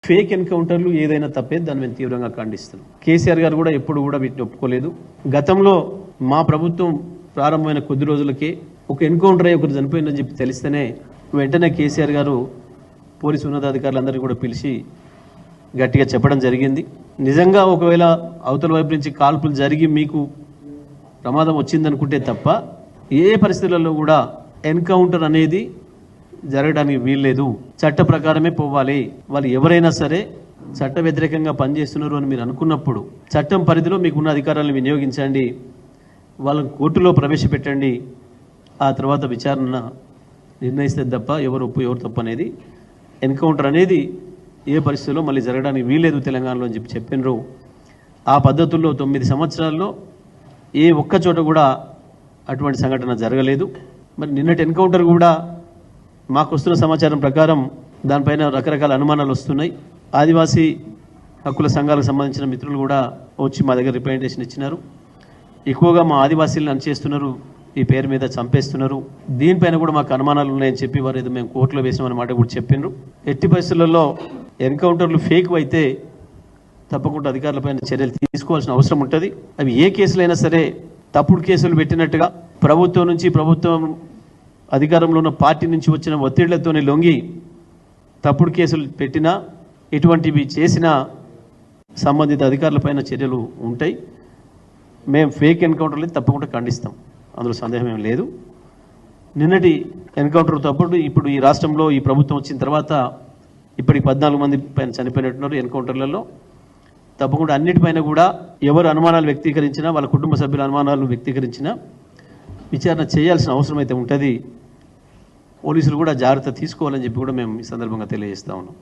Fake ఎన్కౌంటర్లు ఏదైనా తప్పే దాన్ని మేము తీవ్రంగా ఖండిస్తున్నాం. కేసీఆర్ గారు కూడా ఎప్పుడు కూడా వీటిని ఒప్పుకోలేదు. గతంలో మా ప్రభుత్వం ప్రారంభమైన కొద్ది రోజులకే ఒక ఎన్కౌంటర్ అయ్యి ఒకరు చనిపోయిందని చెప్పి తెలిస్తేనే వెంటనే కేసీఆర్ గారు పోలీసు ఉన్నతాధికారులందరినీ కూడా పిలిచి గట్టిగా చెప్పడం జరిగింది. నిజంగా ఒకవేళ అవతల వైపు నుంచి కాల్పులు జరిగి మీకు ప్రమాదం వచ్చిందనుకుంటే తప్ప ఏ పరిస్థితులలో కూడా ఎన్కౌంటర్ అనేది జరగడానికి వీల్లేదు. చట్ట ప్రకారమే పోవాలి. వాళ్ళు ఎవరైనా సరే చట్ట వ్యతిరేకంగా పనిచేస్తున్నారు అని మీరు అనుకున్నప్పుడు చట్టం పరిధిలో మీకున్న అధికారాలను వినియోగించండి, వాళ్ళని కోర్టులో ప్రవేశపెట్టండి, ఆ తర్వాత విచారణ నిర్ణయిస్తే తప్ప ఎవరు ఒప్పు ఎవరు తప్పు అనేది ఎన్కౌంటర్ అనేది ఏ పరిస్థితుల్లో మళ్ళీ జరగడానికి వీల్లేదు తెలంగాణలో అని చెప్పినారు. ఆ పద్ధతుల్లో 9 సంవత్సరాల్లో ఏ ఒక్క చోట కూడా అటువంటి సంఘటన జరగలేదు. మరి నిన్నటి ఎన్కౌంటర్ కూడా మాకు వస్తున్న సమాచారం ప్రకారం దానిపైన రకరకాల అనుమానాలు వస్తున్నాయి. ఆదివాసీ హక్కుల సంఘాలకు సంబంధించిన మిత్రులు కూడా వచ్చి మా దగ్గర రిప్రజెంటేషన్ ఇచ్చినారు. ఎక్కువగా మా ఆదివాసీలను అణచేస్తున్నారు, ఈ పేరు మీద చంపేస్తున్నారు, దీనిపైన కూడా మాకు అనుమానాలు ఉన్నాయని చెప్పి వారు ఏదో మేము కోర్టులో వేసామన్న మాట కూడా చెప్పిండ్రు. ఎట్టి పరిస్థితులలో ఎన్కౌంటర్లు ఫేక్ అయితే తప్పకుండా అధికారులపైన చర్యలు తీసుకోవాల్సిన అవసరం ఉంటుంది. అవి ఏ కేసులైనా సరే తప్పుడు కేసులు పెట్టినట్టుగా ప్రభుత్వం నుంచి ప్రభుత్వం అధికారంలో ఉన్న పార్టీ నుంచి వచ్చిన ఒత్తిళ్లతోనే లొంగి తప్పుడు కేసులు పెట్టినా ఇటువంటివి చేసినా సంబంధిత అధికారులపైన చర్యలు ఉంటాయి. మేము ఫేక్ ఎన్కౌంటర్లు తప్పకుండా ఖండిస్తాం, అందులో సందేహం ఏం లేదు. నిన్నటి ఎన్కౌంటర్ తప్పుడు ఇప్పుడు ఈ రాష్ట్రంలో ఈ ప్రభుత్వం వచ్చిన తర్వాత ఇప్పటికి 14 మంది పైన చనిపోయినట్టున్నారు ఎన్కౌంటర్లలో. తప్పకుండా అన్నిటిపైన కూడా ఎవరు అనుమానాలు వ్యక్తీకరించినా, వాళ్ళ కుటుంబ సభ్యుల అనుమానాలు వ్యక్తీకరించినా విచారణ చేయాల్సిన అవసరం అయితే ఉంటుంది. పోలీసులు కూడా జాగ్రత్త తీసుకోవాలని చెప్పి కూడా మేము ఈ సందర్భంగా తెలియజేస్తా ఉన్నాం.